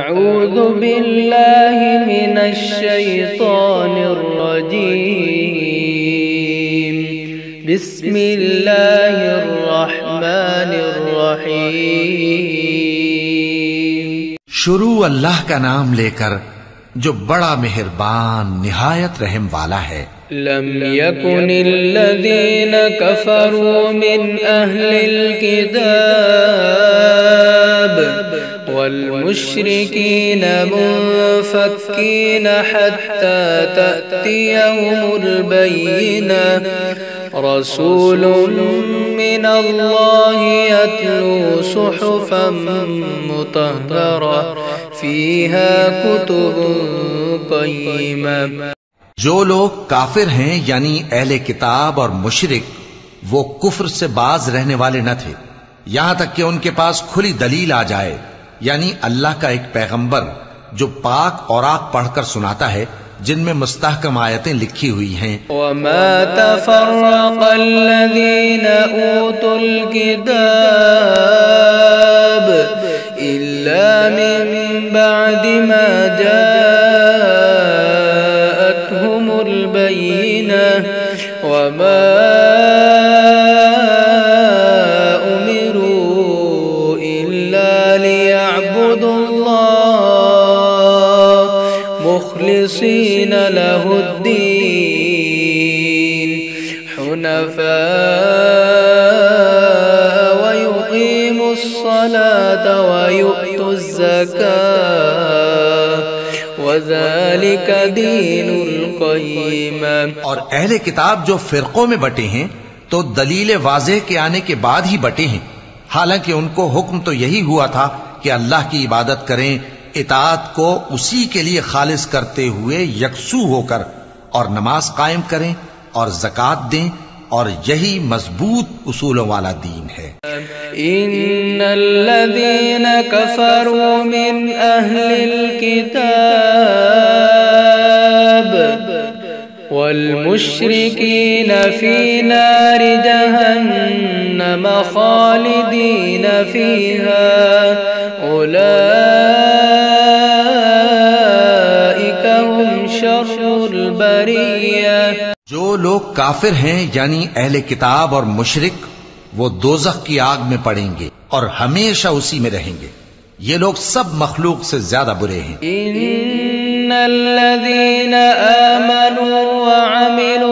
अऊज़ु बिल्लाहि मिनश शैतानिर रजीम। बिस्मिल्लाहिर रहमानिर रहीम। शुरू अल्लाह का नाम लेकर जो बड़ा मेहरबान निहायत रहम वाला है। लम यकुनिल्लज़ीना कफ़रू मिन अहलिल किताब वल मुश्रिकीना मुनफ़क्कीना हत्ता तअतियहुमुल बय्यिना रसूलुम मिनल्लाहि यत्लू सुहुफ़न मुतहहरा फ़ीहा कुतुबुन क़य्यिमा। जो लोग काफिर हैं यानी अहले किताब और मुशरिक, वो कुफ्र से बाज रहने वाले न थे यहां तक कि उनके पास खुली दलील आ जाए, यानी अल्लाह का एक पैगंबर जो पाक और आक पढ़कर सुनाता है, जिनमें मुस्तहकम आयतें लिखी हुई हैं। वमा तफ़र्रक़ल्लज़ीना ऊतुल किताब इल्ला मिन बअदि मा जाअतहुमुल बय्यिना वमा उमिरू इल्ला लियअबुदुल्लाह मुख़लिसीन लहुद्दीन हुनफ़ा व युक़ीमुस्सलात व यु'तुज़्ज़कात व ज़ालिका दीनुल क़य्यिमा। और अहले किताब जो फिरकों में बटे हैं तो दलील वाज़ेह के आने के बाद ही बटे हैं, हालांकि उनको हुक्म तो यही हुआ था कि अल्लाह की इबादत करें, इताअत को उसी के लिए खालिस करते हुए यकसू होकर, और नमाज कायम करें और ज़कात दें, और यही मजबूत उसूलों वाला दीन है। इन्नल्लज़ीना कफ़रू मिन अहलिल किताब वल मुश्रिकीना फी नारि जहन्नम खालिदीना फीहा उलाइका हुम शर्रुल बरिया। जो लोग काफिर हैं यानी अहले किताब और मुशरिक, वो दोज़ख की आग में पड़ेंगे और हमेशा उसी में रहेंगे। ये लोग सब मखलूक से ज्यादा बुरे हैं। इन्नल्लज़ीना आमनू व अमिलुस्सालिहात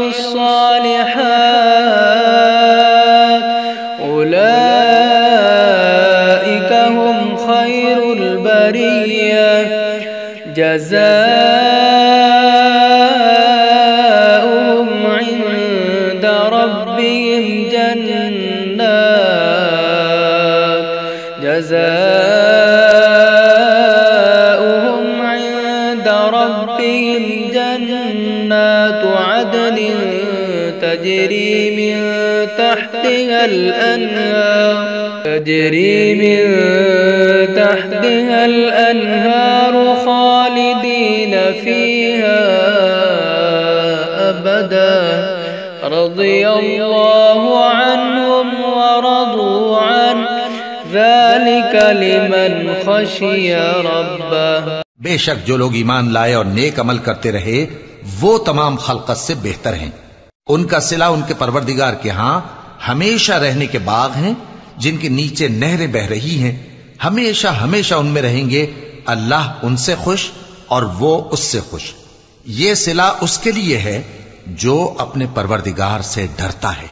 उलाइका हुम खैरुल बरिया जज़ाउहुम इंद रब्बिहिम जन्नातु अदनिन तजरी मिन तहतिहल अनहार खालिदीन फीहा अबदा रज़ियल्लाहु अन्हुम व रदू अन्हु ज़ालिका लिमन ख़शिया रब्बह। बेशक जो लोग ईमान लाए और नेक अमल करते रहे, वो तमाम खल्क़त से बेहतर हैं। उनका सिला उनके परवरदिगार के यहाँ हमेशा रहने के बाग हैं, जिनके नीचे नहरें बह रही हैं। हमेशा हमेशा उनमें रहेंगे। अल्लाह उनसे खुश और वो उससे खुश। ये सिला उसके लिए है जो अपने परवरदिगार से डरता है।